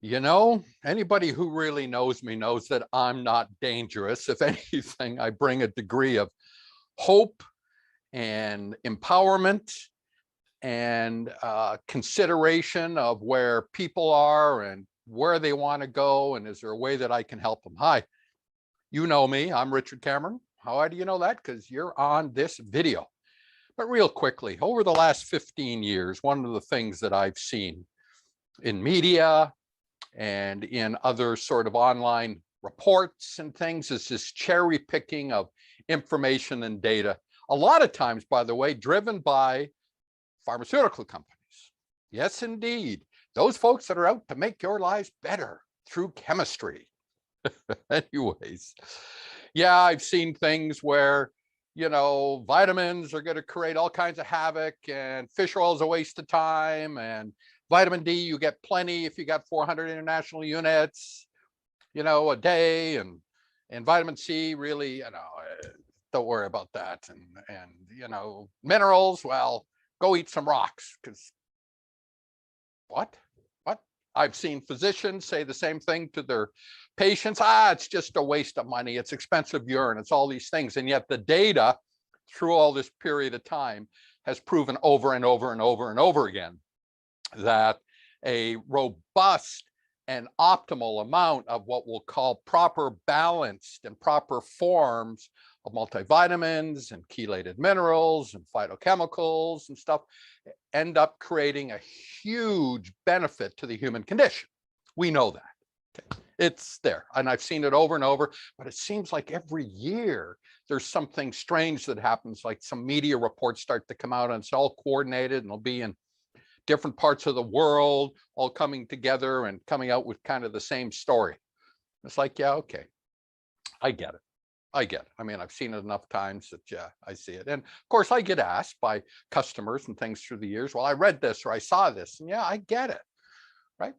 You know, anybody who really knows me knows that I'm not dangerous. If anything, I bring a degree of hope and empowerment and consideration of where people are and where they want to go. And is there a way that I can help them? Hi, you know me. I'm Richard Cameron. How do you know that? Because you're on this video. But real quickly, over the last 15 years, one of the things that I've seen in media and in other sort of online reports and things is this cherry picking of information and data. A lot of times, by the way, driven by pharmaceutical companies. Yes, indeed. Those folks that are out to make your lives better through chemistry. Anyways, yeah, I've seen things where, vitamins are going to create all kinds of havoc and fish oil is a waste of time. And vitamin D, you get plenty if you got 400 international units, a day. And vitamin C, really, don't worry about that. And minerals, well, go eat some rocks because what? I've seen physicians say the same thing to their patients. It's just a waste of money. It's expensive urine. It's all these things. And yet the data through all this period of time has proven over and over and over and over again that a robust and optimal amount of what we'll call proper balanced and proper forms of multivitamins and chelated minerals and phytochemicals and stuff end up creating a huge benefit to the human condition. We know that. Okay. It's there. And I've seen it over and over, but it seems like every year there's something strange that happens, like some media reports start to come out and it's all coordinated and it'll be in different parts of the world, all coming together and coming out with kind of the same story. It's like, yeah, okay, I get it. I mean, I've seen it enough times that, yeah, I see it. And of course, I get asked by customers and things through the years, well, I read this or I saw this. And yeah, I get it, right?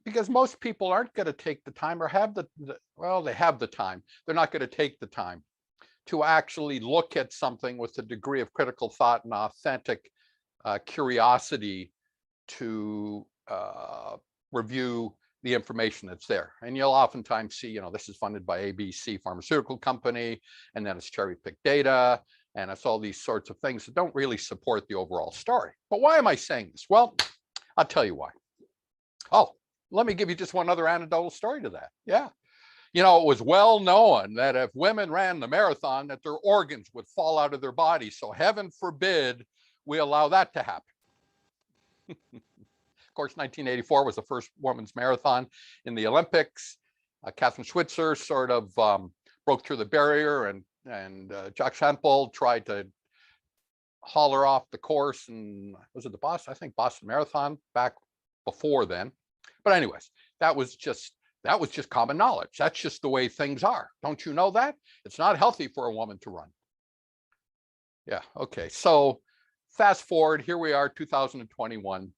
Because most people aren't going to take the time or have well, they have the time. They're not going to take the time to actually look at something with a degree of critical thought and authentic curiosity to review the information that's there. And you'll oftentimes see, this is funded by ABC pharmaceutical company, and then it's cherry picked data, and it's all these sorts of things that don't really support the overall story. But why am I saying this? Well, I'll tell you why. Oh, let me give you just one other anecdotal story to that. Yeah. It was well known that if women ran the marathon, that their organs would fall out of their body. So heaven forbid we allow that to happen. Of course, 1984 was the first women's marathon in the Olympics. Catherine Switzer sort of broke through the barrier, and Jack Santel tried to haul her off the course. And was it the Boston? I think Boston Marathon back before then. But anyways, that was just common knowledge. That's just the way things are. Don't you know that? It's not healthy for a woman to run. Yeah. Okay. So fast forward, here we are, 2021.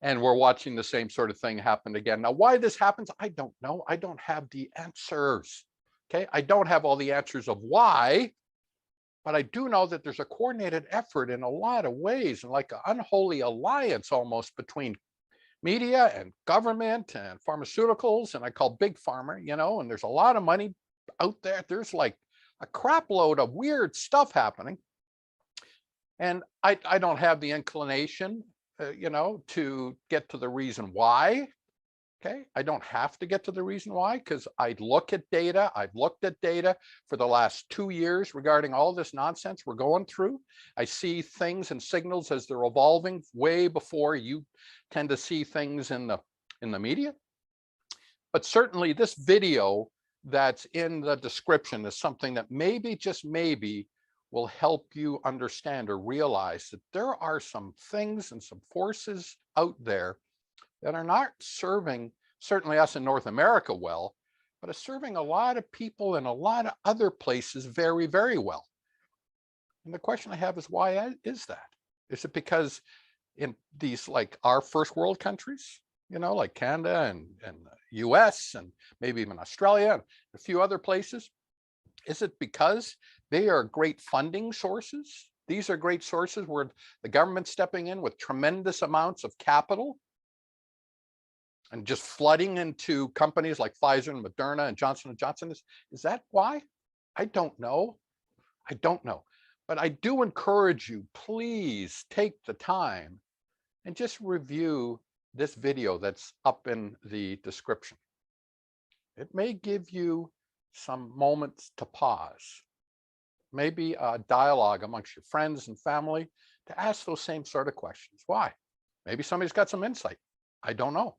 And we're watching the same sort of thing happen again. Now, why this happens, I don't know. I don't have the answers. Okay. I don't have all the answers of why, but I do know that there's a coordinated effort in a lot of ways, and like an unholy alliance almost between media and government and pharmaceuticals. And I call big pharma, and there's a lot of money out there. There's like a crap load of weird stuff happening. And I don't have the inclination to get to the reason why. Okay. I don't have to get to the reason why, because I look at data. I've looked at data for the last 2 years regarding all this nonsense we're going through. I see things and signals as they're evolving way before you tend to see things in the media. But certainly this video that's in the description is something that maybe, just maybe, will help you understand or realize that there are some things and some forces out there that are not serving certainly us in North America well, but are serving a lot of people in a lot of other places very, very well. And the question I have is, why is that? Is it because in these, like our first world countries, like Canada and the US and maybe even Australia and a few other places, is it because they are great funding sources? These are great sources where the government's stepping in with tremendous amounts of capital. and just flooding into companies like Pfizer and Moderna and Johnson & Johnson? Is that why? I don't know. I don't know. But I do encourage you, please take the time and just review this video that's up in the description. It may give you some moments to pause, maybe a dialogue amongst your friends and family to ask those same sort of questions. Why? Maybe somebody's got some insight. I don't know.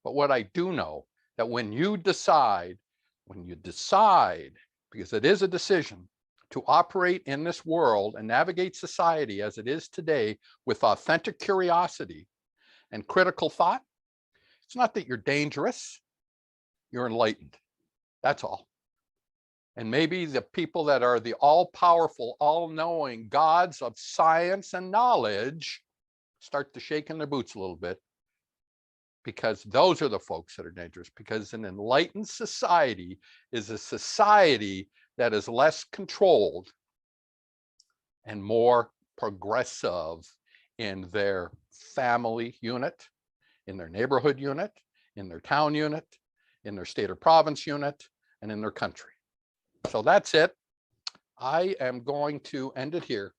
But what I do know, that when you decide, because it is a decision, to operate in this world and navigate society as it is today with authentic curiosity and critical thought, it's not that you're dangerous, you're enlightened. That's all. And maybe the people that are the all-powerful, all-knowing gods of science and knowledge start to shake in their boots a little bit, because those are the folks that are dangerous. Because an enlightened society is a society that is less controlled and more progressive in their family unit, in their neighborhood unit, in their town unit, in their state or province unit, and in their country. So that's it. I am going to end it here.